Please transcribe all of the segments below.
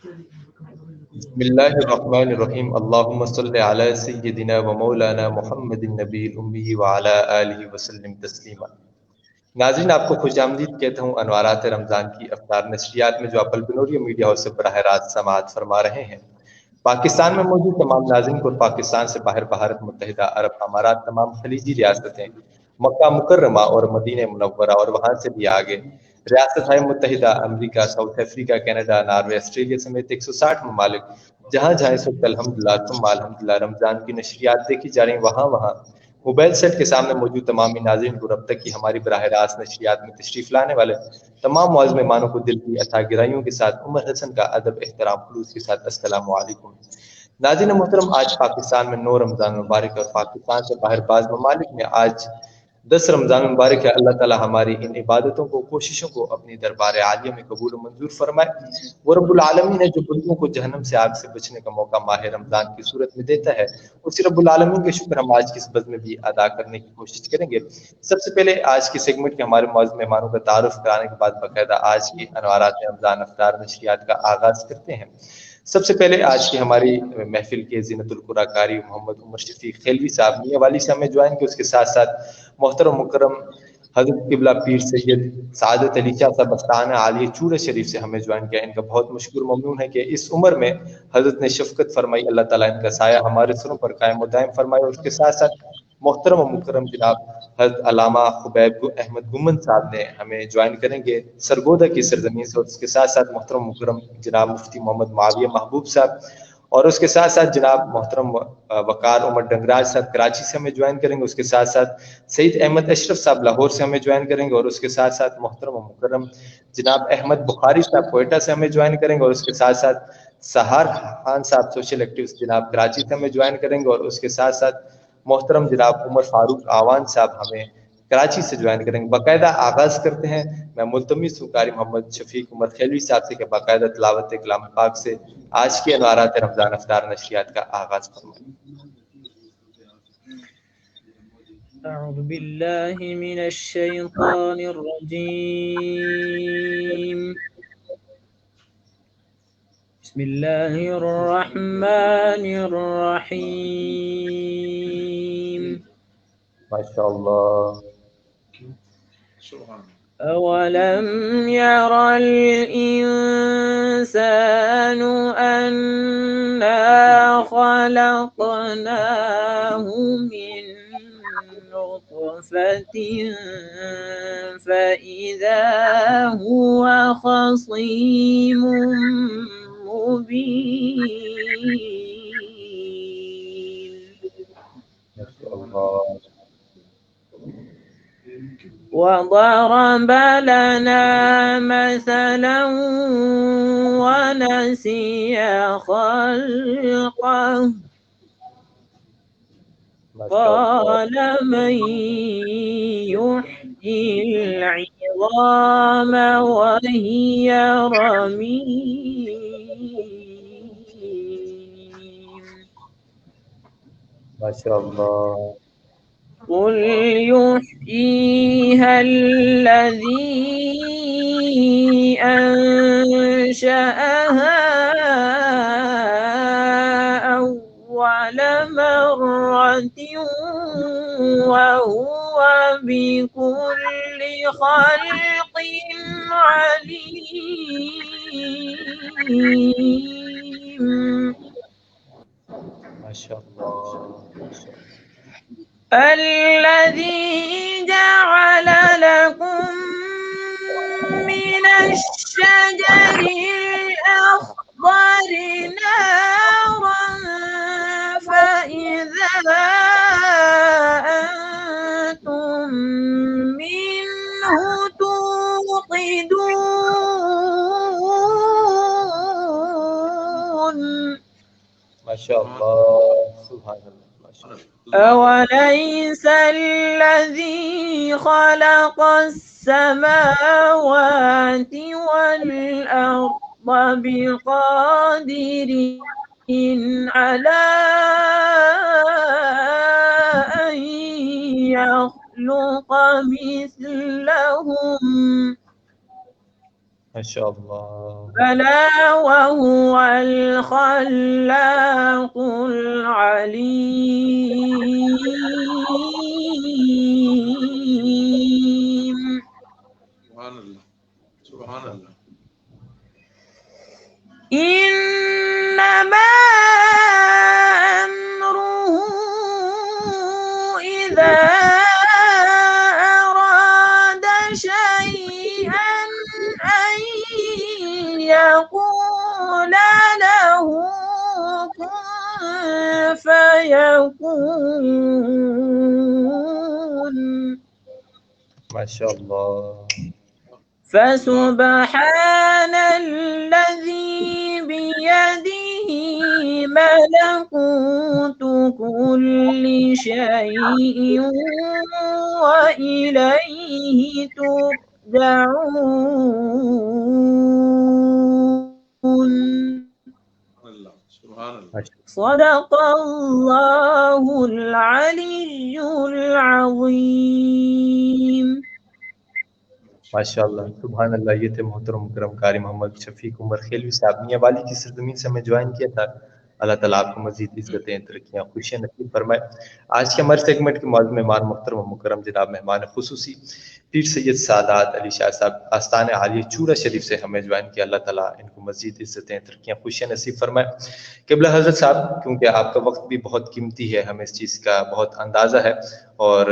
بسم اللہ الرحمن الرحیم اللہم صلی علی سیدنا و مولانا محمد النبی الامی وعلی آلہ وسلم تسلیما۔ ناظرین، آپ کو خوش آمدید کہتا ہوں انوارات رمضان کی افطار نشریات میں جو آپ البنوریہ میڈیا ہاؤس سے براہ راست سماعت فرما رہے ہیں۔ پاکستان میں موجود تمام ناظرین کو پاکستان سے باہر بھارت متحدہ عرب امارات، تمام خلیجی ریاستیں، مکہ مکرمہ اور مدینہ منورہ اور وہاں سے بھی آگے ریاست ہائے متحدہ امریکہ، South Africa, Canada, Norway, Australia سمیت 160 ممالک جہاں جہاں اس وقت الحمدللہ ثم الحمدللہ رمضان کی نشریات دیکھی جا رہی ہیں، وہاں موبائل سیٹ کے سامنے موجود تمامی ناظرین کو رب تک کی ہماری براہ راست نشریات میں تشریف لانے والے تمام معزز مہمانوں کو دل کی عطا گرائیوں کے ساتھ عمر حسن کا ادب، احترام، خلوص کے ساتھ السلام علیکم۔ ناظرین محترم، آج پاکستان میں 9 رمضان مبارک اور پاکستان سے باہر بعض ممالک میں آج 10 رمضان مبارک ہے۔ اللہ تعالی ہماری ان عبادتوں کو، کوششوں کو اپنی دربار عالیہ میں قبول و منظور فرمائے۔ وہ رب العالمین ہے جو بندوں کو جہنم سے آگ سے بچنے کا موقع ماہ رمضان کی صورت میں دیتا ہے، اسی رب العالمین کے شکر ہم آج کی اس بز میں بھی ادا کرنے کی کوشش کریں گے۔ سب سے پہلے آج کی سیگمنٹ کے ہمارے معزز مہمانوں کا تعارف کرانے کے بعد باقاعدہ آج کی انوارات رمضان افطار نشریات کا آغاز کرتے ہیں۔ سب سے پہلے آج کی ہماری محفل کے زینت القرآن قاری محمد عمر شفیق خیلوی صاحب میاں والی سے ہمیں جوائن کے، اس کے ساتھ ساتھ محترم مکرم حضرت قبلہ پیر سید سعادت علی شاہ صاحب استانہ عالیہ چورہ شریف سے ہمیں جوائن کیا۔ ان کا بہت مشکور ممنون ہے کہ اس عمر میں حضرت نے شفقت فرمائی، اللہ تعالیٰ ان کا سایہ ہمارے سروں پر قائم و دائم فرمائے۔ اور اس کے ساتھ ساتھ محترم و مکرم جناب حضرت علامہ خبیب احمد گمن صاحب نے ہمیں جوائن کریں گے سرگودا کی سرزمین سے، اور اس کے ساتھ ساتھ محترم مکرم جناب مفتی محمد معاویہ محبوب صاحب، اور اس کے ساتھ ساتھ جناب محترم وقار عمر ڈنگراج صاحب کراچی سے ہمیں جوائن کریں گے۔ اس کے ساتھ ساتھ سعید احمد اشرف صاحب لاہور سے ہمیں جوائن کریں گے، اور اس کے ساتھ ساتھ محترم و مکرم جناب احمد بخاری صاحب کوئٹہ سے ہمیں جوائن کریں گے، اور اس کے ساتھ ساتھ سہار خان صاحب سوشل ایکٹیوسٹ جناب کراچی سے ہمیں جوائن کریں گے، اور اس کے ساتھ ساتھ محترم جناب عمر فاروق آوان صاحب ہمیں کراچی سے جوائن کریں گے۔ باقاعدہ آغاز کرتے ہیں۔ میں ملتمس ہوں قاری محمد شفیق عمر خیلوی صاحب سے کہ باقاعدہ تلاوت کلام پاک سے آج کی انوارات رمضان افطار نشریات کا آغاز فرمائیں۔ أعوذ بالله من الشيطان الرجيم. بسم الله الرحمن الرحيم. ما شاء الله. أولم ير الإنسان أنا خلقناه من نطفة فإذا هو خصيم مبين. ما شاء الله. وضرب لنا مثلا ونسي خلقه قال من يحيي العظام وهي رميم. ما شاء الله. قل يحييها الذي أنشأها أول مرة وهو بكل خلق عليم. ما شاء الله. الذي جعل لكم من الشجر الأخضر نارا فإذا أنتم منه توقدون. ما شاء الله. سبحان الله. أوليس الذي خلق السماوات والأرض بقادر على أن يخلق مثلهم ماشاء اللہ. بلى وهو الخلاق العليم. سبحان اللہ سبحان اللہ. إنما أمره إذا أراد شيئا أن يقول له كن فيكون. ماشاء اللہ. فسبحان الذي بيده ملكوت كل شيء وإليه ترجعون. سبحان اللہ. صدق الله العلي العظيم. ماشاء اللہ سبحان اللہ. یہ تھے محترم مکرم قاری محمد شفیق عمر خیلوی صاحب. میاں والی کی سرزمین سے ہمیں جوائن کیا تھا. اللہ تعالیٰ آپ کو مزید عزتیں ترقیاں خوشیاں نصیب فرمائے. آج کے ہمارے سیگمنٹ کے معزز مہمان محترم و مکرم جناب مہمان خصوصی پیر سید سعادات علی شاہ صاحب آستان عالیہ چوڑا شریف سے ہمیں جوائن کیا. اللہ تعالیٰ ان کو مزید عزتیں ترقیاں خوشیاں نصیب فرمائے. قبلہ حضرت صاحب کیونکہ آپ کا وقت بھی بہت قیمتی ہے, ہمیں اس چیز کا بہت اندازہ ہے, اور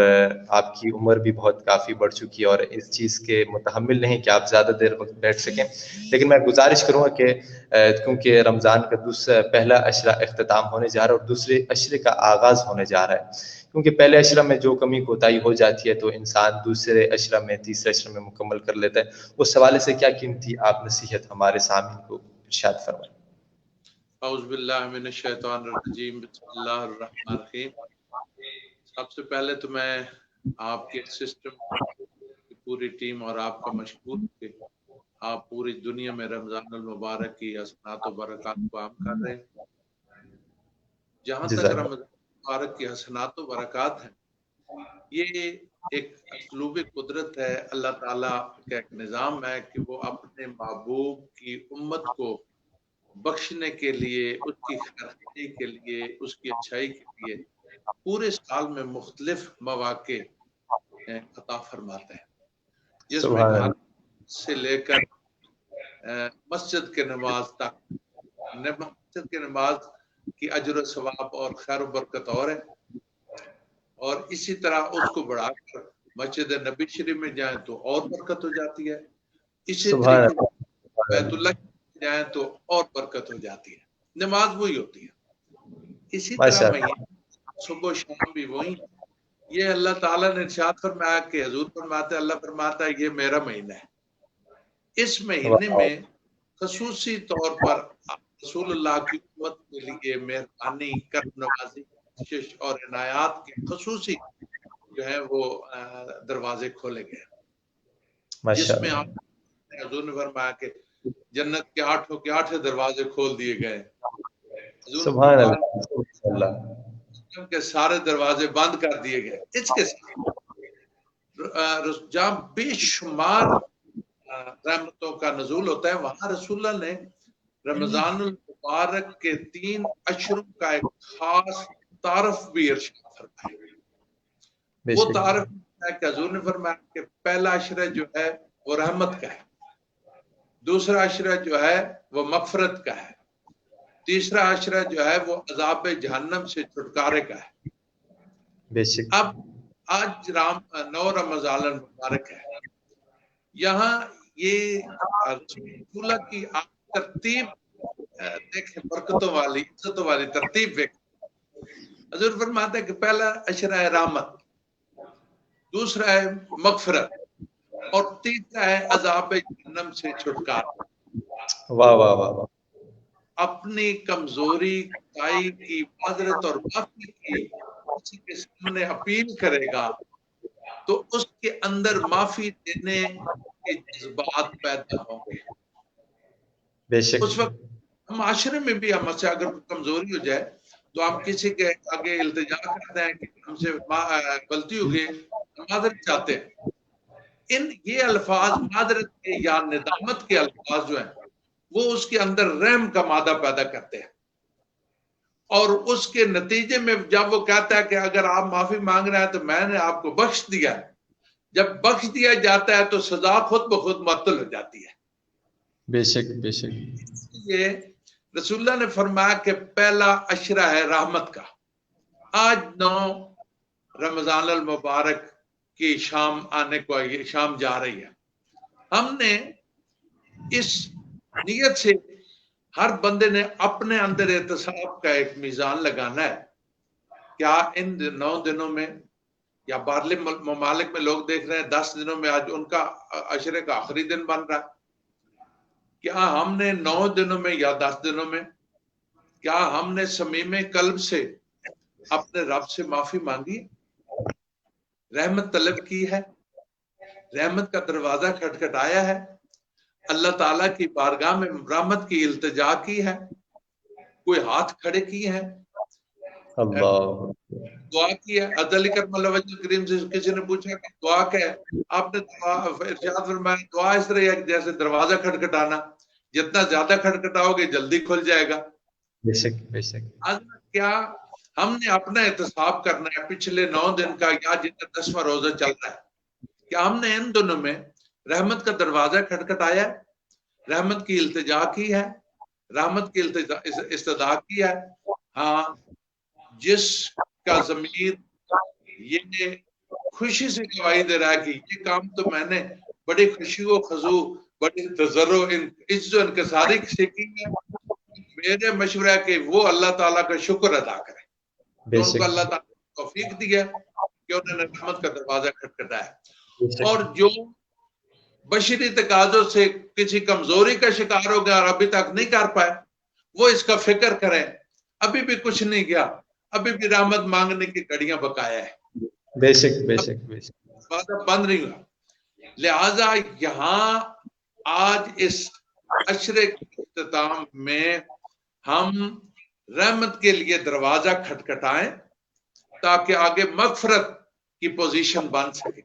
آپ کی عمر بھی بہت کافی بڑھ چکی ہے اور اس چیز کے متحمل نہیں کہ آپ زیادہ دیر وقت بیٹھ سکیں. لیکن میں گزارش کروں گا کہ کیونکہ رمضان کا پہلا عشرہ اختتام ہونے جا رہا ہے اور دوسرے عشرے کا آغاز ہونے جا رہا ہے, کیونکہ پہلے عشرہ میں جو کمی کوتاہی ہو جاتی ہے تو انسان دوسرے عشرہ میں تیسرے عشرہ میں مکمل کر لیتا ہے. اس حوالے سے کیا قیمتی آپ نصیحت ہمارے سامعین کو ارشاد فرمائیں. اعوذ باللہ من الشیطان الرجیم. بسم اللہ الرحمن الرحیم. سب سے پہلے تو میں آپ کے سسٹم کی پوری ٹیم اور آپ کا مشکور کہ آپ پوری دنیا میں رمضان المبارک کی حسنات و برکات کو عام کر رہے ہیں. جہاں تک رمضان المبارک کی حسنات و برکات ہیں, یہ ایک اسلوب قدرت ہے. اللہ تعالیٰ کا ایک نظام ہے کہ وہ اپنے محبوب کی امت کو بخشنے کے لیے, اس کی خیراتی کے لیے, اس کی اچھائی کے لیے پورے سال میں مختلف مواقع عطا فرماتے ہیں, جس میں گھر سے لے کر مسجد کے نماز تک. مسجد کے نماز کی اجر و ثواب اور خیر و برکت اور ہے, اور اسی طرح اس کو بڑھا کر مسجد نبی شریف میں جائیں تو اور برکت ہو جاتی ہے. اسی طریقے بیت اللہ جائیں تو اور برکت ہو جاتی ہے. نماز وہی ہوتی ہے. اسی طرح مہینے صبح و شام بھی وہی. یہ اللہ تعالیٰ نے ارشاد فرمایا کہ حضور فرماتے, اللہ فرماتا ہے یہ میرا مہینہ ہے. اس مہینے میں خصوصی طور پر رسول اللہ کی امت کے لیے مہربانی, کرم نوازی, بخشش اور عنایات کے خصوصی جو ہے وہ دروازے کھولے گئے, جس میں آپ حضور نے فرمایا کہ جنت کے 8 دروازے کھول دیے گئے. سبحان اللہ. کے سارے دروازے بند کر دیے گئے. اس کے ساتھ جہاں بے شمار رحمتوں کا نزول ہوتا ہے, وہاں رسول اللہ نے رمضان المبارک کے 3 عشروں کا ایک خاص تعارف بھی ارشاد فرمایا. وہ تعارف ہے کہ حضور نے فرمایا کہ پہلا عشرہ جو ہے وہ رحمت کا ہے, دوسرا عشرہ جو ہے وہ مغفرت کا ہے, تیسرا عشرہ جو ہے وہ عذاب جہنم سے چھٹکارے کا ہے. اب آج 9 رمضان المبارک ہے. یہاں یہ رسول اللہ کی ترتیب دیکھیں, برکتوں والی, عزتوں والی ترتیب دیکھیں. حضور فرماتے ہیں کہ پہلا عشرہ ہے رحمت, دوسرا ہے مغفرت, اور تیسرا ہے عذاب جہنم سے چھٹکارا. واہ واہ واہ واہ. اپنی کمزوری, کوتاہی کی معذرت اور معافی کی کسی کے سامنے اپیل کرے گا تو اس کے اندر معافی دینے کے جذبات پیدا ہوں گے. اس وقت معاشرے میں بھی ہم سے اگر کمزوری ہو جائے تو ہم کسی کے آگے التجا کرتے ہیں کہ ہم سے غلطی ہو گئی, معذرت چاہتے ہیں. یہ الفاظ معذرت کے یا ندامت کے الفاظ جو ہیں وہ اس کے اندر رحم کا مادہ پیدا کرتے ہیں، اور اس کے نتیجے میں جب وہ کہتا ہے کہ اگر آپ معافی مانگ رہے ہیں تو میں نے آپ کو بخش دیا ہے، جب بخش دیا جاتا ہے تو سزا خود بخود معطل ہو جاتی ہے۔ بے شک بے شک۔ یہ رسول اللہ نے فرمایا کہ پہلا عشرہ ہے رحمت کا۔ آج 9 رمضان المبارک کی شام آنے کو شام جا رہی ہے، ہم نے اس نیت سے ہر بندے نے اپنے اندر احتساب کا ایک میزان لگانا ہے، کیا ان 9 دنوں میں، یا باہرلے ممالک میں لوگ دیکھ رہے ہیں 10 دنوں میں آج ان کا عشرے کا آخری دن بن رہا ہے، کیا ہم نے 9 دنوں میں یا 10 دنوں میں کیا ہم نے صمیم قلب سے اپنے رب سے معافی مانگی، رحمت طلب کی ہے، رحمت کا دروازہ کھٹکھٹایا ہے، اللہ تعالیٰ کی بارگاہ میں رحمت کی التجا کی ہے، کوئی ہاتھ کھڑے کیے ہیں، اللہ دعا کی ہے؟ علی کرم اللہ وجہ کریم سے کسی نے پوچھا کہ دعا کیا ہے؟ آپ نے دعا ارشاد فرمایا دعا اس طرح ہے جیسے دروازہ کھٹکھٹانا، جتنا زیادہ کھٹکھٹاؤ گے جلدی کھل جائے گا۔ بے شک بے شک۔ کیا ہم نے اپنا احتساب کرنا ہے پچھلے 9 دن کا یا جتنا 10واں روزہ چل رہا ہے، کیا ہم نے ان دنوں میں رحمت کا دروازہ کھٹکھٹایا ہے، رحمت کی التجا کی ہے، رحمت کی استدعا کی ہے؟ ہاں، جس کا ضمیر یہ خوشی سے گواہی دے رہا ہے کہ یہ کام تو میں نے بڑی خوشی و خضوع، بڑی تضرع عجز و انکساری سے کی ہے، میرے مشورہ ہے کہ وہ اللہ تعالیٰ کا شکر ادا کرے، تو ان کو اللہ تعالیٰ نے توفیق دی ہے کہ انہوں نے رحمت کا دروازہ کھٹکھٹایا۔ اور جو بشری تقاضوں سے کسی کمزوری کا شکار ہو گیا اور ابھی تک نہیں کر پائے، وہ اس کا فکر کریں، ابھی بھی کچھ نہیں گیا، ابھی بھی رحمت مانگنے کی کڑیاں بقایا ہے، بے شک بے شک بے شک۔ وعدہ بند نہیں ہوا۔ لہذا یہاں آج اس عشرے کے اختتام میں ہم رحمت کے لیے دروازہ کھٹکھٹائیں تاکہ آگے مغفرت کی پوزیشن بن سکے۔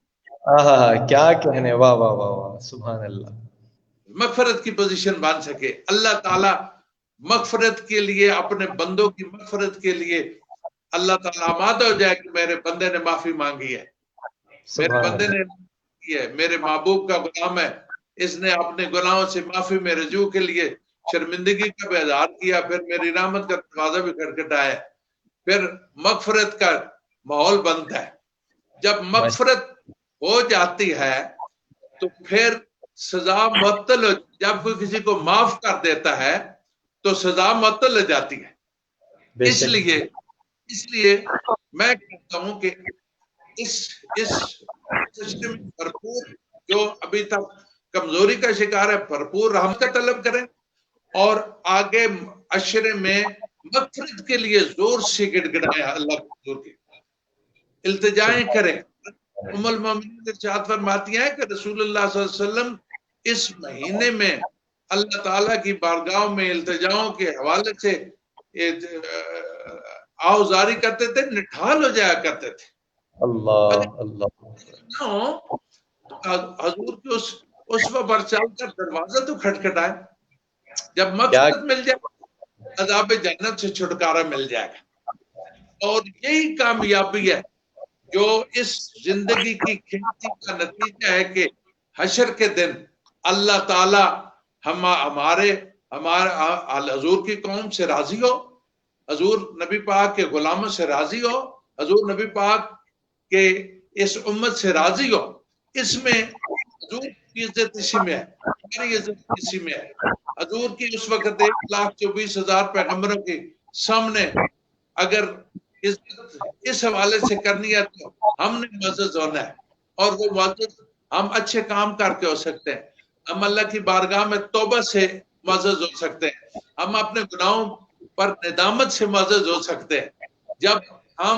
کیا کہنے، واہ واہ واہ واہ، سبحان اللہ۔ مغفرت کی پوزیشن بن سکے، اللہ تعالیٰ مغفرت کے لیے، اپنے بندوں کی مغفرت کے لیے اللہ تعالیٰ آمادہ ہو جائے کہ میرے بندے نے معافی مانگی ہے، میرے بندے نے کی ہے، میرے محبوب کا غلام ہے، اس نے اپنے گناہوں سے معافی میں رجوع کے لیے شرمندگی کا بھی اظہار کیا، پھر میری رحمت کا دروازہ بھی کھٹکھٹایا، پھر مغفرت کا ماحول بنتا ہے۔ جب مغفرت ہو جاتی ہے تو پھر سزا معطل ہو، جب کوئی کسی کو معاف کر دیتا ہے تو سزا معطل ہو جاتی ہے۔ اس لیے میں کہتا ہوں کہ اس سسٹم میں بھرپور، جو ابھی تک کمزوری کا شکار ہے، بھرپور رحمت کا طلب کریں، اور آگے عشرے میں مغفرت کے لیے زور سے گڑگڑائیں، اللہ کے حضور کے التجائیں کریں۔ ام المومنین ارشاد فرماتی ہیں کہ رسول اللہ صلی اللہ علیہ وسلم اس مہینے میں اللہ تعالیٰ کی بارگاہوں میں التجاؤں کے حوالے سے آوزاری کرتے تھے، نٹھال ہو جایا کرتے تھے۔ اللہ اللہ، حضور کے اس پر چل کر دروازہ تو کھٹکھٹائے، جب مغفرت مل جائے عذاب جنت سے چھٹکارا مل جائے گا۔ اور یہی کامیابی ہے جو اس زندگی کی کھیتی کا نتیجہ ہے کہ حشر کے دن اللہ تعالی ہمارے حضور کی قوم سے راضی ہو، حضور نبی پاک کے غلاموں سے راضی ہو، حضور نبی پاک کے اس امت سے راضی ہو۔ اس میں حضور کی عزت اسی میں ہے، ہماری عزت اسی میں ہے۔ حضور کی اس وقت 1,24,000 پیغمبروں کے سامنے اگر اس حوالے سے کرنی ہے تو ہم نے معزز ہونا ہے، اور وہ معزز ہم اچھے کام کر کے ہو سکتے ہیں، ہم اللہ کی بارگاہ میں توبہ سے معزز ہو سکتے ہیں، ہم اپنے گناہوں پر ندامت سے معزز ہو سکتے ہیں۔ جب ہم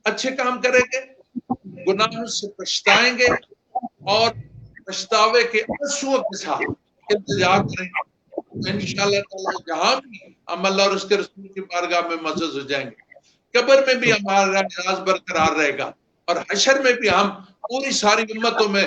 اچھے کام کریں گے، گناہوں سے پچھتائیں گے اور پچھتاوے کے آنسوؤں کے ساتھ التجا کریں گے، انشاءاللہ تعالی جہاں بھی ہم اللہ اور اس کے رسول کی بارگاہ میں معزز ہو جائیں گے، قبر میں بھی ہمارا راز برقرار رہے گا، اور حشر میں بھی ہم پوری ساری امتوں میں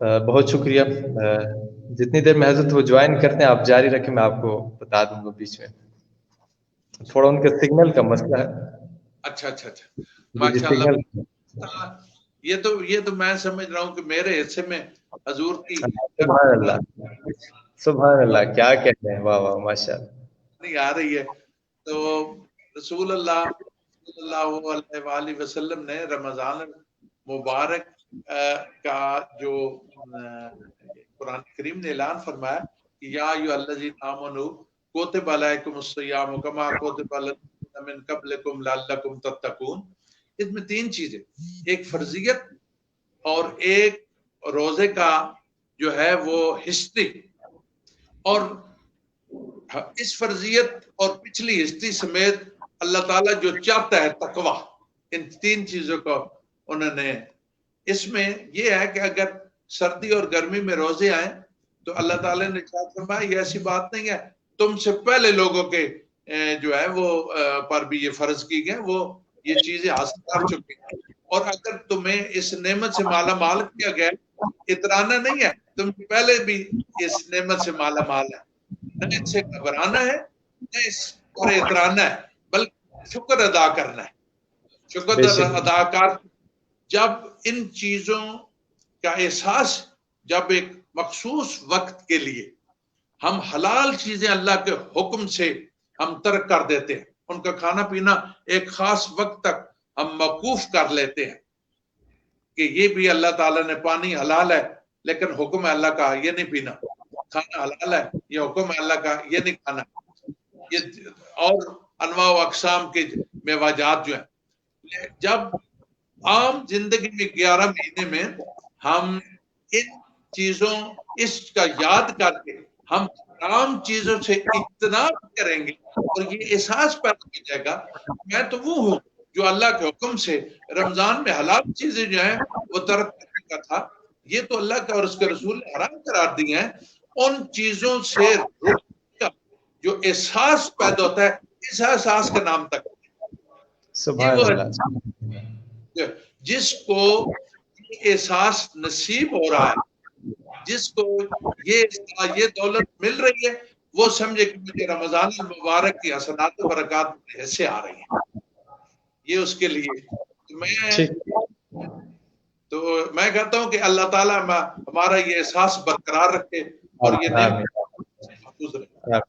بہت شکریہ. جتنی دیر میں حضرت وہ جوائن کرتے ہیں آپ جاری رکھیں, میں آپ کو بتا دوں گا بیچ میں. تھوڑا ان کا سگنل کا مسئلہ ہے. اچھا اچھا اچھا, جی جی ماشاءاللہ. سگنل. یہ تو میں سمجھ رہا ہوں کہ میرے حصے میں حضور کی سبحان اللہ, سبحان اللہ, کیا کہتے ہیں, واہ واہ ماشاء اللہ. نہیں آ رہی ہے. تو رسول اللہ صلی اللہ علیہ وآلہ وسلم نے رمضان مبارک کا جو قرآن کریم نے اعلان فرمایا کہ یا ایھا الذین آمنوا کتب علیکم الصیام کما کتب علی الذین من قبلکم لعلکم تتقون. اس میں تین چیزیں, ایک فرضیت اور ایک روزے کا جو ہے وہ ہسٹری, اور اس فرضیت اور پچھلی ہسٹری سمیت اللہ تعالیٰ جو چاہتا ہے تقوی, ان تین چیزوں کو انہوں نے. اس میں یہ ہے کہ اگر سردی اور گرمی میں روزے آئیں تو اللہ تعالیٰ نے کیا فرمایا, یہ ایسی بات نہیں ہے, تم سے پہلے لوگوں کے جو ہے وہ پر بھی یہ فرض کی گئے, وہ یہ چیزیں حاصل کر چکے ہیں. اور اگر تمہیں اس نعمت سے مالا مال کیا گیا, اترانا نہیں ہے, تم پہلے بھی اس نعمت سے مالا مال ہے, نہ اس سے گھبرانا ہے نہ اس پر اترانا ہے, بلکہ شکر ادا کرنا ہے. شکر بے شک ادا کر, جب ان چیزوں کا احساس, جب ایک مخصوص وقت کے لیے ہم حلال چیزیں اللہ کے حکم سے ہم ترک کر دیتے ہیں, ان کا کھانا پینا ایک خاص وقت تک ہم موقوف کر لیتے ہیں کہ یہ بھی اللہ تعالیٰ نے, پانی حلال ہے لیکن حکم ہے اللہ کا یہ نہیں پینا, کھانا حلال ہے یہ حکم ہے اللہ کا یہ نہیں کھانا, یہ اور انواع و اقسام کے میوجات جو ہیں. جب عام زندگی میں 11 مہینے میں ہم ان چیزوں اس کا یاد کر کے ہم عام چیزوں سے اجتناب کریں گے اور یہ احساس پیدا ہو جائے گا, میں تو وہ ہوں جو اللہ کے حکم سے رمضان میں حلال چیزیں جو ہیں وہ ترک کرنے کا تھا, یہ تو اللہ کا اور اس کے رسول نے حرام قرار دی ہیں. ان چیزوں سے روکنے کا جو احساس پیدا ہوتا ہے, اس احساس کا نام تک, یہ سبحان وہ اللہ. جس کو یہ احساس نصیب ہو رہا ہے, جس کو یہ دولت مل رہی ہے, وہ سمجھے کہ مجھے رمضان المبارک کی حسنات و برکات ایسے آ رہی ہیں, یہ اس کے لیے. تو میں کہتا ہوں کہ اللہ تعالیٰ ہمارا یہ احساس برقرار رکھے اور یہ محفوظ رکھے.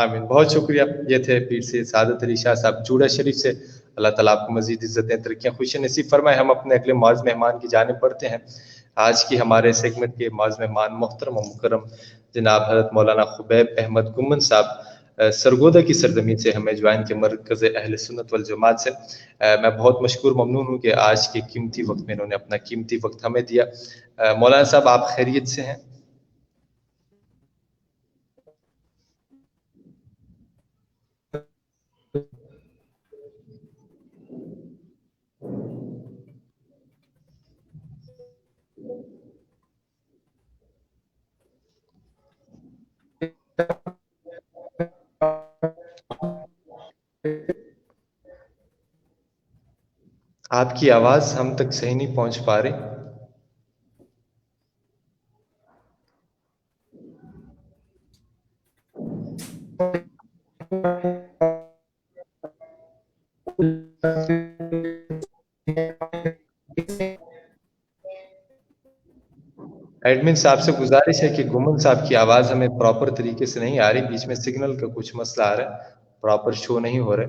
آمین. بہت شکریہ. یہ تھے پیر سید سعادت علی شاہ صاحب جوڑا شریف سے. اللہ تعالیٰ آپ کو مزید عزتیں ترقیاں خوشی نصیب فرمائے. ہم اپنے اگلے معاذ مہمان کی جانب بڑھتے ہیں. آج کی ہمارے سیگمنٹ کے معاذ مہمان محترم و مکرم جناب حضرت مولانا خبیب احمد گمن صاحب سرگودا کی سرزمین سے ہمیں جوائن کے مرکز اہل سنت والجماعت سے. میں بہت مشکور ممنون ہوں کہ آج کے قیمتی وقت میں انہوں نے اپنا قیمتی وقت ہمیں دیا. مولانا صاحب آپ خیریت سے ہیں؟ آپ کی آواز ہم تک صحیح نہیں پہنچ پا رہی. ایڈمن صاحب سے گزارش ہے کہ گمن صاحب کی آواز ہمیں پراپر طریقے سے نہیں آ رہی, بیچ میں سگنل کا کچھ مسئلہ آ رہا ہے, پراپر شو نہیں ہو رہے.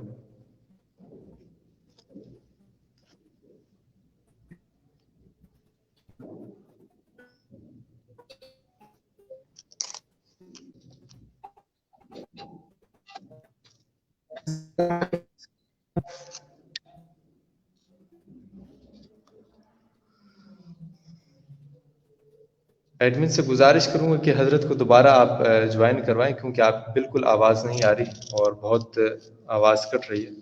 ایڈمن سے گزارش کروں گا کہ حضرت کو دوبارہ آپ جوائن کروائیں, کیونکہ آپ بالکل آواز نہیں آ رہی اور بہت آواز کٹ رہی ہے.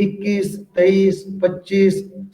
21, 23, 25,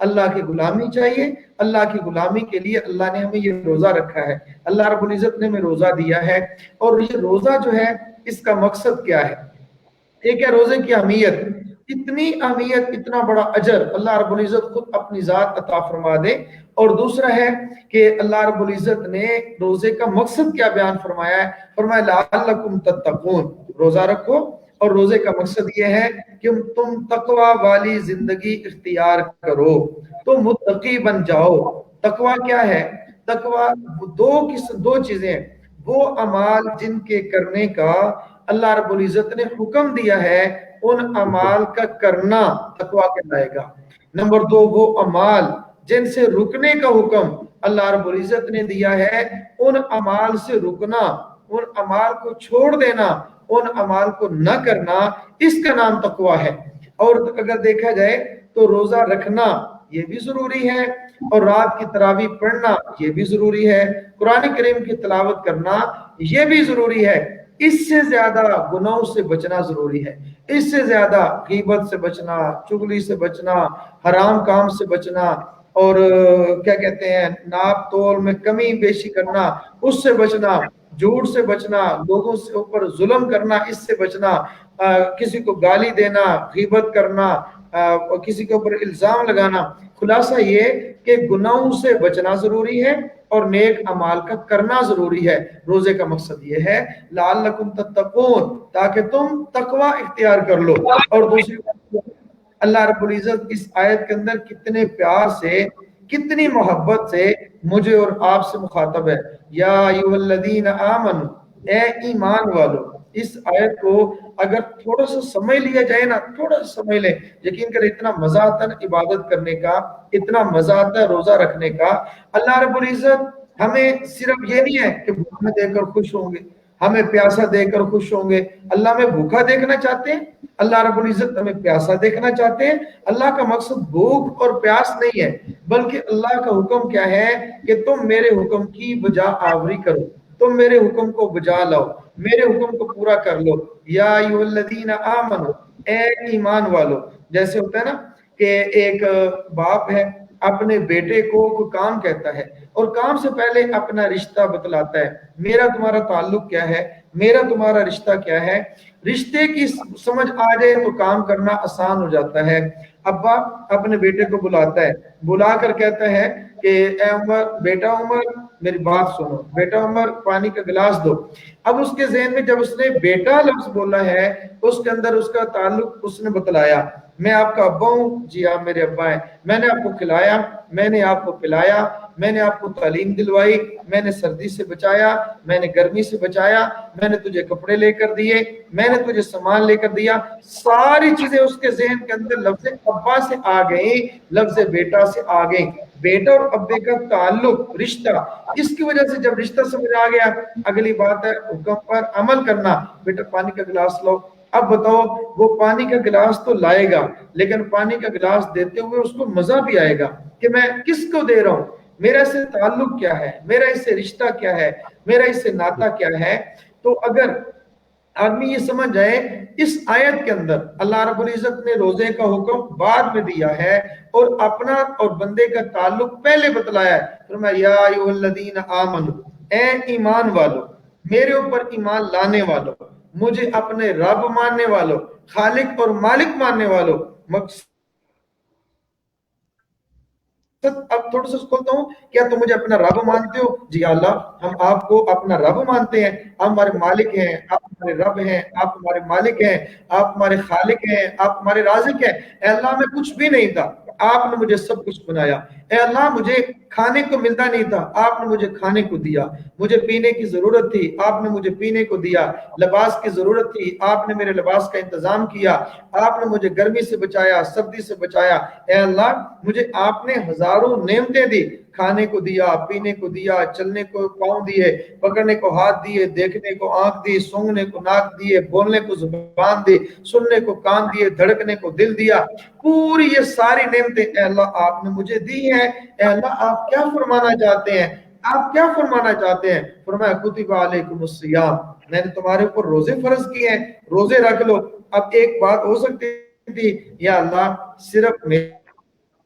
اللہ کی غلامی چاہیے. اللہ کی غلامی کے لیے اللہ نے ہمیں یہ روزہ رکھا ہے, اللہ رب العزت نے ہمیں روزہ دیا ہے. اور یہ روزہ جو ہے اس کا مقصد کیا ہے؟ ایک ہے روزے کی اہمیت, اتنی اہمیت, اتنا بڑا اجر اللہ رب العزت خود اپنی ذات عطا فرما دے. اور دوسرا ہے کہ اللہ رب العزت نے روزے کا مقصد کیا بیان فرمایا ہے, فرمایا لعلکم تتقون, روزہ رکھو اور روزے کا مقصد یہ ہے کہ تم تقوی والی زندگی اختیار کرو, تو متقی بن جاؤ. تقوی کیا ہے؟ تقوی دو چیزیں ہیں, وہ اعمال جن کے کرنے کا اللہ رب العزت نے حکم دیا ہے ان اعمال کا کرنا تقوی کہلائے گا. نمبر دو, وہ اعمال جن سے رکنے کا حکم اللہ رب العزت نے دیا ہے ان اعمال سے رکنا, ان اعمال کو چھوڑ دینا, ان اعمال کو نہ کرنا, اس کا نام تقوی ہے. اور اگر دیکھا جائے تو روزہ رکھنا یہ بھی ضروری ہے, اور رات کی تراویح پڑھنا یہ بھی ضروری ہے, قرآن کریم کی تلاوت کرنا یہ بھی ضروری ہے. اس سے زیادہ گناہوں سے بچنا ضروری ہے, اس سے زیادہ غیبت سے بچنا, چغلی سے بچنا, حرام کام سے بچنا, اور کیا کہتے ہیں ناپ تول میں کمی بیشی کرنا اس سے بچنا, جھوٹ سے بچنا, لوگوں سے اوپر ظلم کرنا اس سے بچنا, کسی کو گالی دینا, غیبت کرنا, کسی کے اوپر الزام لگانا. خلاصہ یہ کہ گناہوں سے بچنا ضروری ہے اور نیک اعمال کا کرنا ضروری ہے. روزے کا مقصد یہ ہے لعلکم تتقون, تاکہ تم تقوی اختیار کر لو. اور دوسری اللہ رب العزت اس آیت کے اندر کتنے پیار سے, کتنی محبت سے مجھے اور آپ سے مخاطب ہے. یا ایھا الذین آمنوا, اے ایمان والو. اس آیت کو اگر تھوڑا سا سمجھ لیا جائے نا, تھوڑا سا سمجھ لیں, یقین کریں اتنا مزہ آتا ہے عبادت کرنے کا, اتنا مزہ آتا ہے روزہ رکھنے کا. اللہ رب العزت ہمیں صرف یہ نہیں ہے کہ بھوکا دے کر خوش ہوں گے, ہمیں پیاسا دے کر خوش ہوں گے. اللہ ہمیں بھوکا دیکھنا چاہتے ہیں, اللہ رب العزت ہمیں پیاسا دیکھنا چاہتے ہیں. اللہ کا مقصد بھوک اور پیاس نہیں ہے, بلکہ اللہ کا حکم کیا ہے کہ تم میرے حکم کی بجا آوری کرو, تم میرے حکم کو بجا لاؤ, میرے حکم کو پورا کر لو. یا ایھا الذین آمنوا, اے ایمان والو. جیسے ہوتا ہے نا کہ ایک باپ ہے اپنے بیٹے کو کوئی کام کہتا ہے اور کام سے پہلے اپنا رشتہ بتلاتا ہے, میرا تمہارا تعلق کیا ہے, میرا تمہارا رشتہ کیا ہے. رشتے کی سمجھ آ جائے تو کام کرنا آسان ہو جاتا ہے. ابا اپنے بیٹے کو بلاتا ہے, بلا کر کہتا ہے کہ اے عمر, بیٹا عمر میری بات سنو, بیٹا عمر پانی کا گلاس دو. اب اس کے ذہن میں جب اس نے بیٹا لفظ بولا ہے اس کے اندر اس کا تعلق اس نے بتلایا, میں آپ کا ابا ہوں, جی آپ میرے ابا ہیں, میں نے آپ کو کھلایا, میں نے آپ کو پلایا, میں نے آپ کو تعلیم دلوائی, میں نے سردی سے بچایا, میں نے گرمی سے بچایا, میں نے تجھے کپڑے لے کر دیے, میں نے تجھے سامان لے کر دیا. ساری چیزیں اس کے ذہن کے اندر لفظ ابا سے آ گئی, لفظ بیٹا سے آ گئی. بیٹا اور ابے کا تعلق, رشتہ, اس کی وجہ سے جب رشتہ سمجھ آ گیا, اگلی بات ہے حکم پر عمل کرنا. بیٹا پانی کا گلاس لاؤ. اب بتاؤ, وہ پانی کا گلاس تو لائے گا, لیکن پانی کا گلاس دیتے ہوئے اس کو مزہ بھی آئے گا کہ میں کس کو دے رہا ہوں, میرا اس سے تعلق کیا ہے, میرا اس سے رشتہ کیا ہے, میرا اس سے ناطہ کیا ہے. تو اگر آدمی یہ سمجھ جائے اس آیت کے اندر اللہ رب العزت نے روزے کا حکم بعد میں دیا ہے اور اپنا اور بندے کا تعلق پہلے بتلایا ہے. فرمایا یا ایھا الذین آمنوا, اے ایمان والو, میرے اوپر ایمان لانے والو, مجھے اپنے رب ماننے والو, خالق اور مالک ماننے والو. مقصد اب تھوڑا سا کھولتا ہوں, کیا تم مجھے اپنا رب مانتے ہو؟ جی اللہ, ہم آپ کو اپنا رب مانتے ہیں, آپ ہمارے مالک ہیں, آپ ہمارے رب ہیں, آپ ہمارے مالک ہیں, آپ ہمارے خالق ہیں, آپ ہمارے رازق ہیں. اے اللہ میں کچھ بھی نہیں تھا, آپ نے مجھے سب کچھ بنایا. اے اللہ مجھے کھانے کو ملتا نہیں تھا, آپ نے مجھے کھانے کو دیا. مجھے پینے کی ضرورت تھی, آپ نے مجھے پینے کو دیا. لباس کی ضرورت تھی, آپ نے میرے لباس کا انتظام کیا. آپ نے مجھے گرمی سے بچایا, سردی سے بچایا. اے اللہ مجھے آپ نے ہزاروں نعمتیں دی, کھانے کو دیا, پینے کو دیا, چلنے کو پاؤں دیے, پکڑنے کو ہاتھ دیے, دیکھنے کو آنکھ دی, سونگنے کو ناک دیے, بولنے کو زبان دی, سننے کو کان دیے, دھڑکنے کو دل دیا. پوری یہ ساری نعمتیں اے اللہ آپ نے مجھے دی ہیں. اے اللہ آپ کیا فرمانا چاہتے ہیں, آپ کیا فرمانا چاہتے ہیں؟ فرمایا کتب علیکم الصیام, میں نے تمہارے اوپر روزے فرض کیے ہیں, روزے رکھ لو. اب ایک بات ہو سکتی تھی, یا اللہ صرف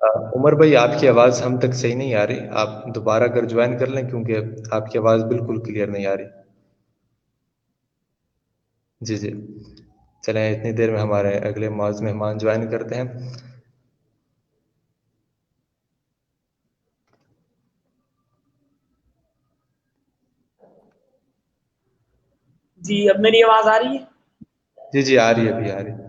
عمر بھائی آپ کی آواز ہم تک صحیح نہیں آ رہی، آپ دوبارہ اگر جوائن کر لیں کیونکہ آپ کی آواز بالکل کلیئر نہیں آ رہی۔ جی جی چلیں اتنی دیر میں ہمارے اگلے معزز مہمان جوائن کرتے ہیں۔ جی اب میری آواز آ رہی ہے؟ جی جی آ رہی ہے، ابھی آ رہی ہے۔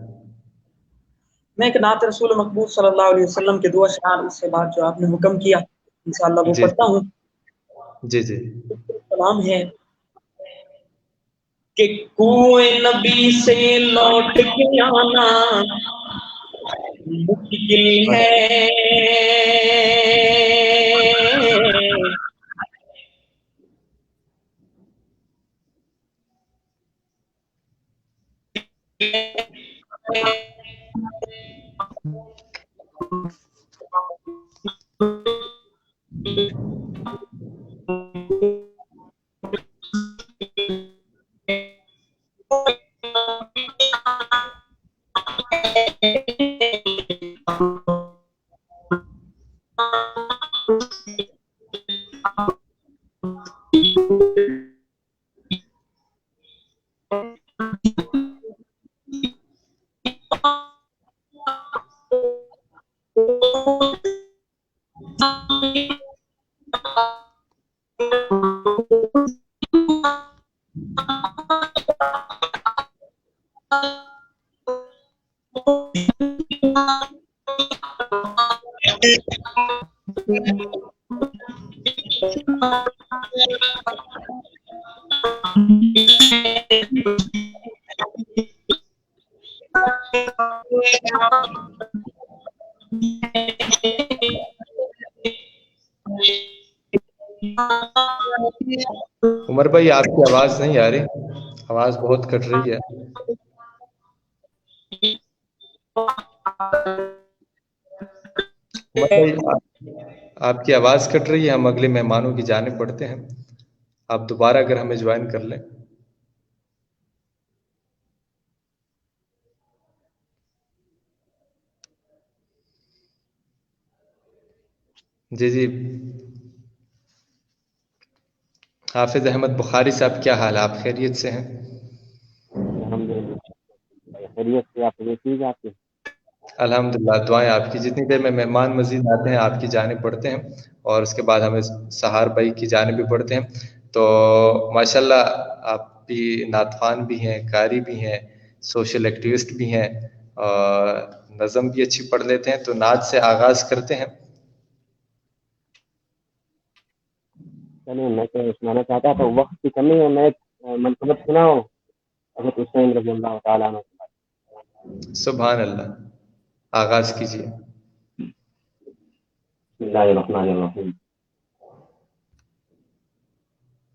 میں ایک نعت رسول مقبول صلی اللہ علیہ وسلم کے 2 اشعار اس کے بعد جو آپ نے حکم کیا انشاءاللہ وہ جی پڑھتا ہوں۔ جی جی سلام ہے کہ کوئے نبی سے لوٹ کے آنا مشکل ہے، عمر بھائی آپ کی آواز نہیں آ رہی، آواز بہت کٹ رہی ہے۔ عمر بھائی آپ کی آواز کٹ رہی ہے، ہم اگلے مہمانوں کی جانب بڑھتے ہیں، آپ دوبارہ اگر ہمیں جوائن کر لیں۔ جی جی حافظ احمد بخاری صاحب کیا حال ہے، آپ خیریت سے ہیں؟ الحمدللہ خیریت سے، آپ ٹھیک آپ کے؟ الحمدللہ دعائیں آپ کی۔ جتنی دیر میں مہمان مزید آتے ہیں آپ کی جانب بڑھتے ہیں اور اس کے بعد ہمیں سہار بھائی کی جانب بھی بڑھتے ہیں۔ تو ماشاءاللہ آپ بھی نعت خوان بھی ہیں، قاری بھی ہیں، سوشل ایکٹیوسٹ بھی ہیں اور نظم بھی اچھی پڑھ لیتے ہیں، تو نعت سے آغاز کرتے ہیں۔ چلیے میں تو سنانا چاہتا تھا، وقت کی کمی ہے، میں منقبت سنا ہوں حضرت حسین رضی اللہ تعالیٰ عنہ۔ سبحان اللہ، آغاز کیجیے۔ بسم اللہ الرحمن الرحیم۔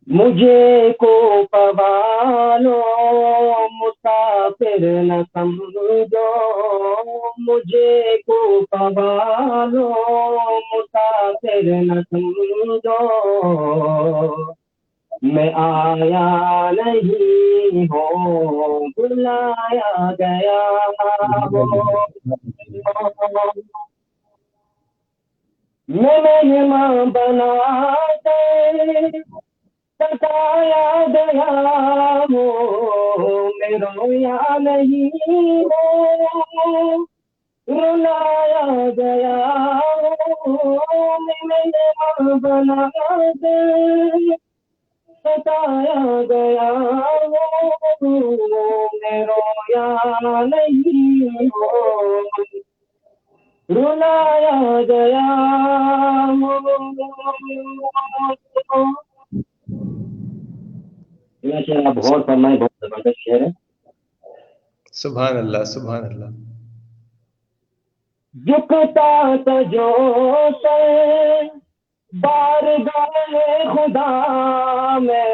مجھے کو پوالو مسافر نہ سمجھو، مجھے کو پوالو مسافر نہ سمجھو، میں آیا نہیں ہوں بلایا گیا ہوں، میں مہمان بنا کر ستایا گیا ہوں، میں رویا نہیں ہوں رلایا گیا ہوں، میں مہمان بنا کر ستایا گیا ہوں، میں رویا نہیں ہوں رلایا گیا ہوں۔ یہ شعر آپ غور فرمائیں، بہت زبردست شعر ہے۔ سبحان اللہ سبحان اللہ۔ جھکتا تجو سر بارگاہ خدا میں،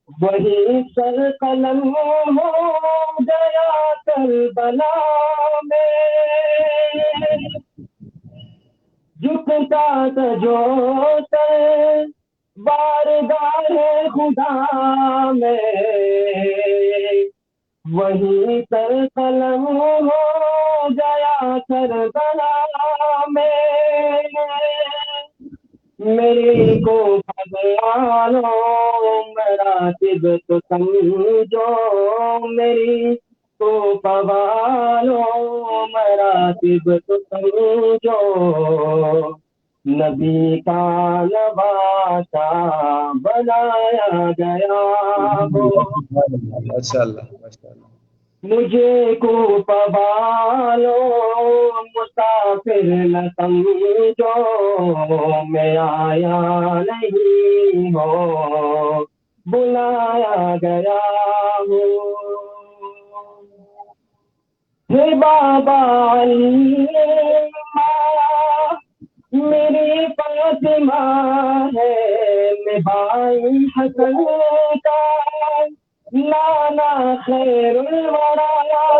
وہی سر قلم ہو گیا کربلا میں، جھکتا تجو سر بارگاہ خدا میں، وہی سر قلم ہو گیا کربلا میں، میری کو پھلانو مراتب تو سمجھو، میری کو پوالو مراتب تو سمجھو، نبی کا نواسا بنایا گیا ہو، ماشاء اللہ ماشاء اللہ. مجھے کو پوالو مسافر نہ سمجھو، میں آیا نہیں ہو بلایا گیا ہوں. ہے بابا علی مایا میری فاطمہ ہے، میں بھائی حسن کا نانا خیر الورا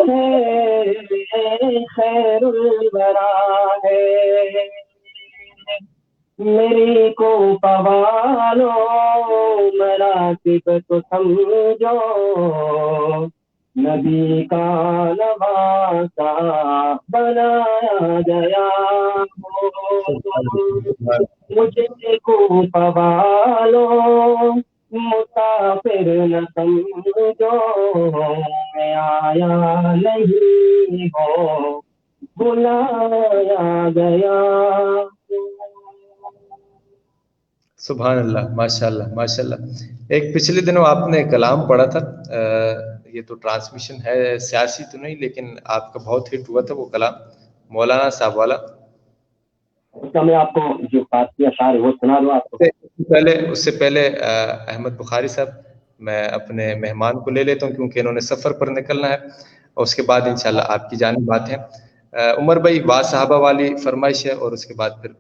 ہے، خیر الورا ہے، میری کو پوالو مراتب تو سمجھو، نبی کا نواسا بنایا گیا ہو، مجھے کو پوالو مسافر نہ سمجھو، میں آیا نہیں ہو بلایا گیا. سبحان اللہ ماشاء اللہ ماشاء اللہ. ایک پچھلے دنوں آپ نے کلام پڑھا تھا، یہ تو ٹرانسمیشن ہے سیاسی تو نہیں، لیکن آپ کا بہت ہٹ ہوا تھا وہ کلام مولانا صاحب والا. اس کا میں آپ کو جو فارسی اشعار ہے وہ سنا دوں آپ کو. اس سے پہلے احمد بخاری صاحب، میں اپنے مہمان کو لے لیتا ہوں کیونکہ انہوں نے سفر پر نکلنا ہے، اور اس کے بعد انشاءاللہ آپ کی جانب بات ہے. عمر بھائی وا صحابہ والی فرمائش ہے، اور اس کے بعد پھر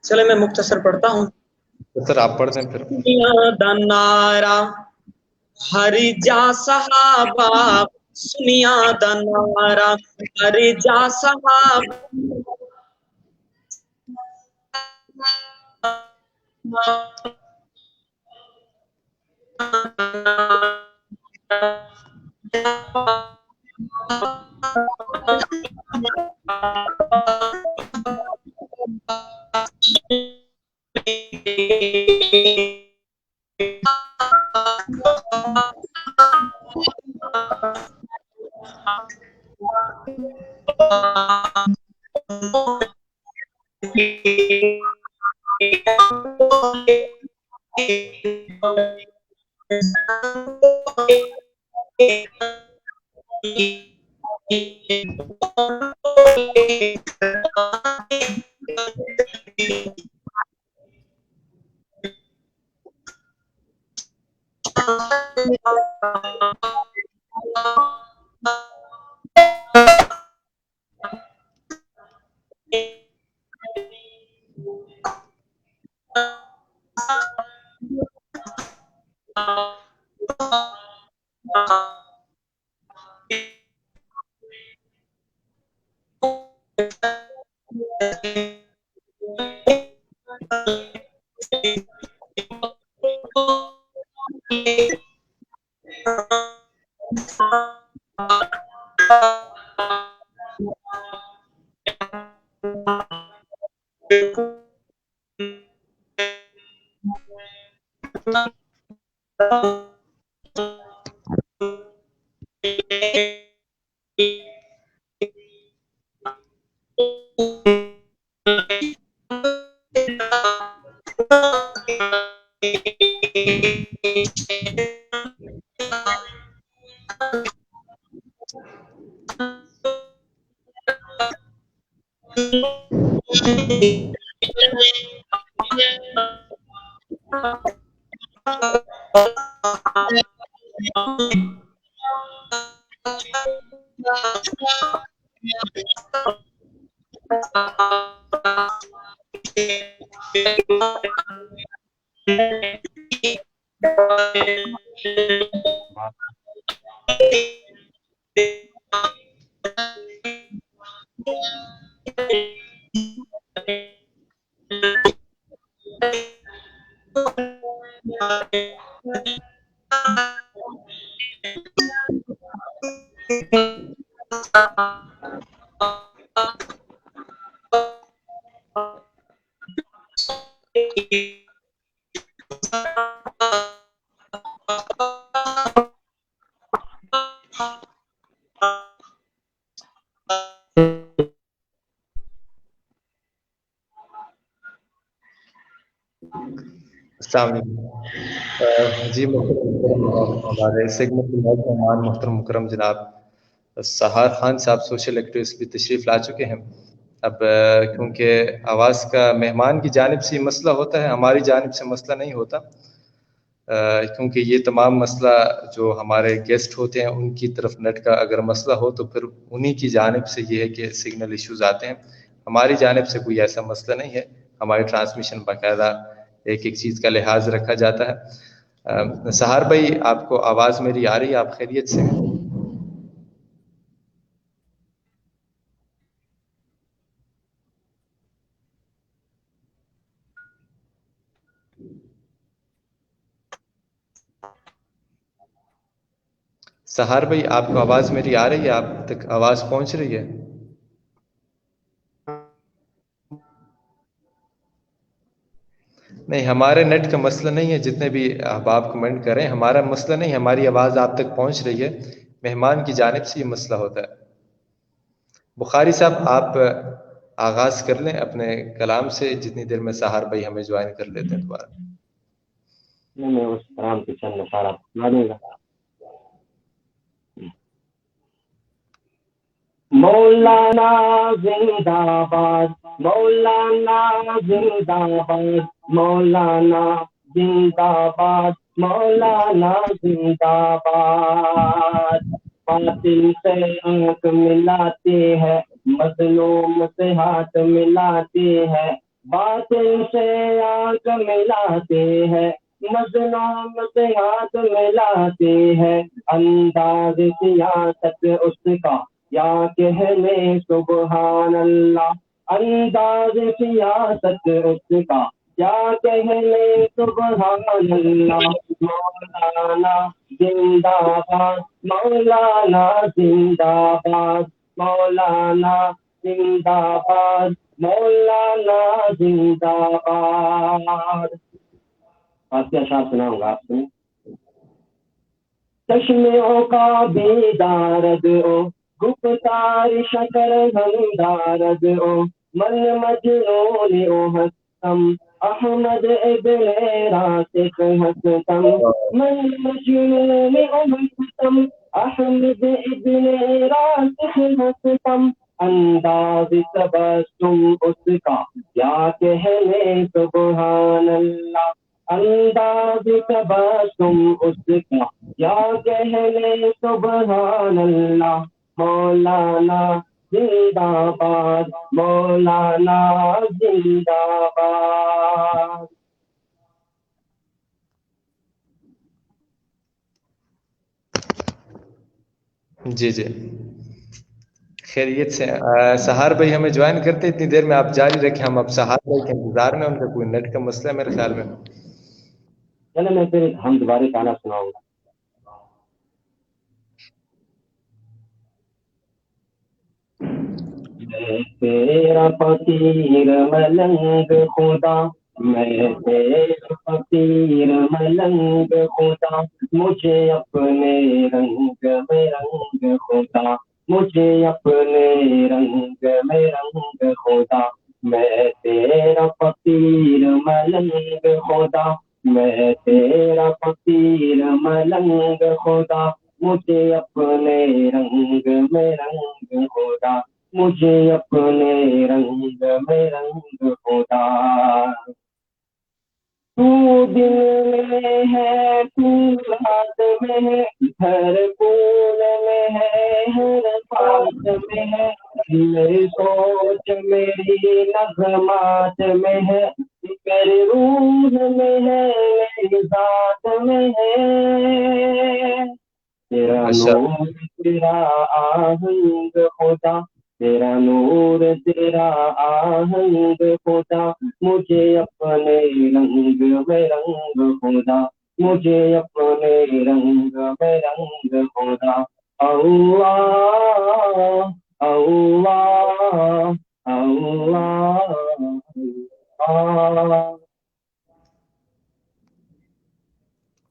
چلے میں مختصر پڑھتا ہوں. سر آپ پڑھ دیں پھر. دنارا ہر جا صحابہ سنیا دنارا ہر جا صحابہ السلام علیکم جی محترم ہمارے سیگمنٹ کے مہمان محترم مکرم جناب سہار خان صاحب سوشل ایکٹیوسٹ بھی تشریف لا چکے ہیں. اب کیونکہ آواز کا مہمان کی جانب سے مسئلہ ہوتا ہے، ہماری جانب سے مسئلہ نہیں ہوتا، کیونکہ یہ تمام مسئلہ جو ہمارے گیسٹ ہوتے ہیں ان کی طرف نیٹ کا اگر مسئلہ ہو تو پھر انہی کی جانب سے یہ ہے کہ سگنل ایشوز آتے ہیں. ہماری جانب سے کوئی ایسا مسئلہ نہیں ہے، ہماری ٹرانسمیشن باقاعدہ ایک ایک چیز کا لحاظ رکھا جاتا ہے. سہار بھائی آپ کو آواز میری آ رہی ہے؟ آپ خیریت سے ہیں؟ سہار بھائی آپ کو آواز میری آ رہی ہے؟ آپ تک آواز پہنچ رہی ہے؟ نہیں، ہمارے نیٹ کا مسئلہ نہیں ہے. جتنے بھی احباب کمنٹ کریں، ہمارا مسئلہ نہیں، ہماری آواز آپ تک پہنچ رہی ہے، مہمان کی جانب سے یہ مسئلہ ہوتا ہے. بخاری صاحب آپ آغاز کر لیں اپنے کلام سے، جتنی دیر میں سہار بھائی ہمیں جوائن کر لیتے ہیں دوبارہ. میں اس کلام کے چند اشارات سنا دوں گا. مولانا زندہ باد، مولانا زندہ باد، مولانا زندہ باد، مولانا زندہ باد. باطل سے آنکھ ملاتے ہیں، مظلوم سے ہاتھ ملاتے ہیں. باطل سے آنکھ ملاتے ہیں، مظلوم سے ہاتھ ملاتے ہیں. انداز سیاست اس کا یا کہنے سبحان اللہ، انداز سیاست اس کا یا کہنے سبحان اللہ. مولانا زندہ باد، مولانا زندہ باد، مولانا زندہ باد، مولانا زندہ باد. فاتحہ شاہ سناؤں گا آپ سے. چشموں کا بیدارد او، گفتار شکر بھنڈارد او، من مجنون او ہستم، احمد ابن راسخ ہستم. من مجنون او ہستم، احمد ابن راسخ ہستم. انداز تبسم اس کا یا کہنے سبحان اللہ، انداز تبسم اس کا یا کہنے سبحان اللہ. مولانا زندہ باد، مولانا زندہ باد. جی جی خیریت سے. سہار بھائی ہمیں جوائن کرتے اتنی دیر میں آپ جاری رکھیں، ہم اب سہار بھائی کے انتظار میں، ان کا کوئی نیٹ کا مسئلہ ہے میرے خیال میں. چلے میں پھر ہم دوبارہ گانا سناؤں گا. میں تیرا فقیر ملنگ خدا، میں تیرا فقیر ملنگ خدا، مجھے اپنے رنگ میں رنگ خدا، مجھے اپنے رنگ میں رنگ خدا. میں تیرا فقیر ملنگ خدا، میں تیرا فقیر ملنگ خدا، مجھے اپنے رنگ میں رنگ خدا، مجھے اپنے رنگ میں رنگ خدا. تو دل میں ہے، تو رات میں ہے، ہر پھول میں ہے، ہر بات میں ہے. میری سوچ میری نغمات میں ہے، میری روح میں ہے، میری ذات میں ہے. تیرا نور تیرا آہنگ خدا، تیرا نور تیرا آہنگ خدا، مجھے اپنے رنگ میں رنگ خدا، مجھے اپنے رنگ میں رنگ خدا. Allah, Allah, Allah, Allah.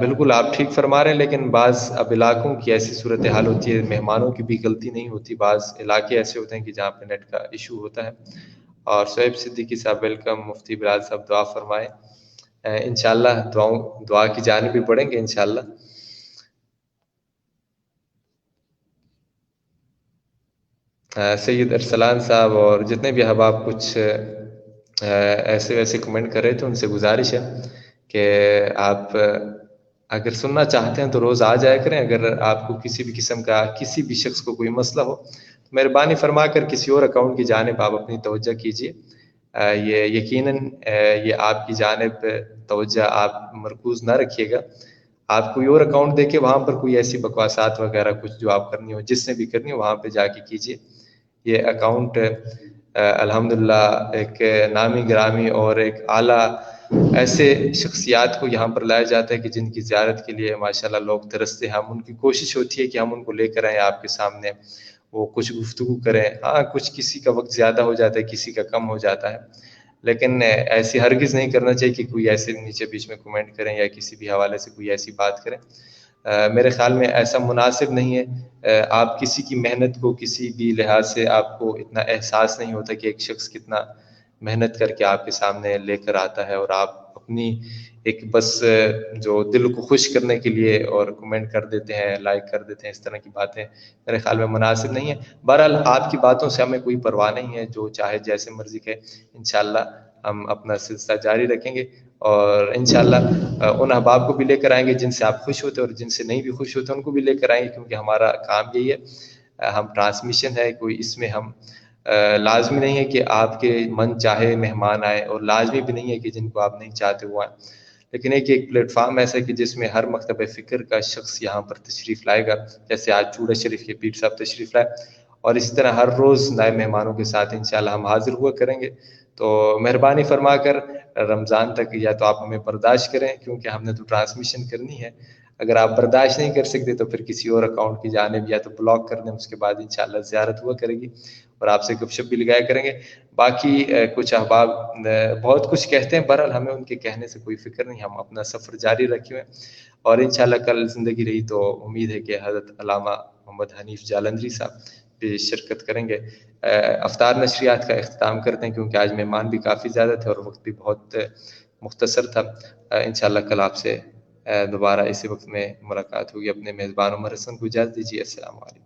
بالکل آپ ٹھیک فرما رہے ہیں، لیکن بعض اب علاقوں کی ایسی صورتحال ہوتی ہے، مہمانوں کی بھی غلطی نہیں ہوتی، بعض علاقے ایسے ہوتے ہیں کہ جہاں پہ نیٹ کا ایشو ہوتا ہے. اور شعیب صدیقی صاحب ویلکم، مفتی بلال صاحب دعا فرمائیں. انشاءاللہ دعا کی جانب بھی پڑھیں گے انشاءاللہ. سید ارسلان صاحب اور جتنے بھی احباب کچھ ایسے ویسے کمنٹ کر رہے تھے، ان سے گزارش ہے کہ آپ اگر سننا چاہتے ہیں تو روز آ جایا کریں. اگر آپ کو کسی بھی قسم کا کسی بھی شخص کو کوئی مسئلہ ہو تو مہربانی فرما کر کسی اور اکاؤنٹ کی جانب آپ اپنی توجہ کیجیے. یہ یقیناً یہ آپ کی جانب توجہ آپ مرکوز نہ رکھیے گا. آپ کوئی اور اکاؤنٹ دے کے وہاں پر کوئی ایسی بکواسات وغیرہ کچھ جو آپ کرنی ہو، جس نے بھی کرنی ہو وہاں پہ جا کے کیجیے. یہ اکاؤنٹ الحمدللہ ایک نامی گرامی اور ایک اعلیٰ ایسے شخصیات کو یہاں پر لایا جاتا ہے کہ جن کی زیارت کے لیے ماشاءاللہ لوگ ترستے ہیں. ہم ان کی کوشش ہوتی ہے کہ ہم ان کو لے کر آئیں آپ کے سامنے، وہ کچھ گفتگو کریں. ہاں کچھ کسی کا وقت زیادہ ہو جاتا ہے، کسی کا کم ہو جاتا ہے، لیکن ایسی ہرگز نہیں کرنا چاہیے کہ کوئی ایسے نیچے بیچ میں کمنٹ کریں یا کسی بھی حوالے سے کوئی ایسی بات کریں. میرے خیال میں ایسا مناسب نہیں ہے. آپ کسی کی محنت کو کسی بھی لحاظ سے آپ کو اتنا احساس نہیں ہوتا کہ ایک شخص کتنا محنت کر کے آپ کے سامنے لے کر آتا ہے، اور آپ اپنی ایک بس جو دل کو خوش کرنے کے لیے اور کمنٹ کر دیتے ہیں، لائک کر دیتے ہیں. اس طرح کی باتیں میرے خیال میں مناسب نہیں ہے. بہرحال آپ کی باتوں سے ہمیں کوئی پرواہ نہیں ہے، جو چاہے جیسے مرضی کہ انشاءاللہ ہم اپنا سلسلہ جاری رکھیں گے، اور انشاءاللہ ان احباب کو بھی لے کر آئیں گے جن سے آپ خوش ہوتے ہیں، اور جن سے نہیں بھی خوش ہوتے ان کو بھی لے کر آئیں گے، کیونکہ ہمارا کام یہی ہے. ہم ٹرانسمیشن ہے کوئی، اس میں ہم لازمی نہیں ہے کہ آپ کے من چاہے مہمان آئے، اور لازمی بھی نہیں ہے کہ جن کو آپ نہیں چاہتے وہ آئیں. لیکن ایک پلیٹ فارم ایسا ہے کہ جس میں ہر مکتب فکر کا شخص یہاں پر تشریف لائے گا. جیسے آج چوڑا شریف کے پیر صاحب تشریف لائے، اور اسی طرح ہر روز نئے مہمانوں کے ساتھ انشاءاللہ ہم حاضر ہوا کریں گے. تو مہربانی فرما کر رمضان تک یا تو آپ ہمیں برداشت کریں، کیونکہ ہم نے تو ٹرانسمیشن کرنی ہے. اگر آپ برداشت نہیں کر سکتے تو پھر کسی اور اکاؤنٹ کی جانب یا تو بلاک کر دیں، اس کے بعد انشاءاللہ زیارت ہوا کرے گی اور آپ سے گپ شپ بھی لگایا کریں گے. باقی کچھ احباب بہت کچھ کہتے ہیں، بہرحال ہمیں ان کے کہنے سے کوئی فکر نہیں، ہم اپنا سفر جاری رکھے ہوئے. اور انشاءاللہ کل زندگی رہی تو امید ہے کہ حضرت علامہ محمد حنیف جالندھری صاحب بھی شرکت کریں گے. افطار نشریات کا اختتام کرتے ہیں، کیونکہ آج مہمان بھی کافی زیادہ تھے اور وقت بھی بہت مختصر تھا. انشاءاللہ کل آپ سے دوبارہ اسی وقت میں ملاقات ہوگی. اپنے میزبان عمر حسن کو اجازت دیجیے. السلام علیکم.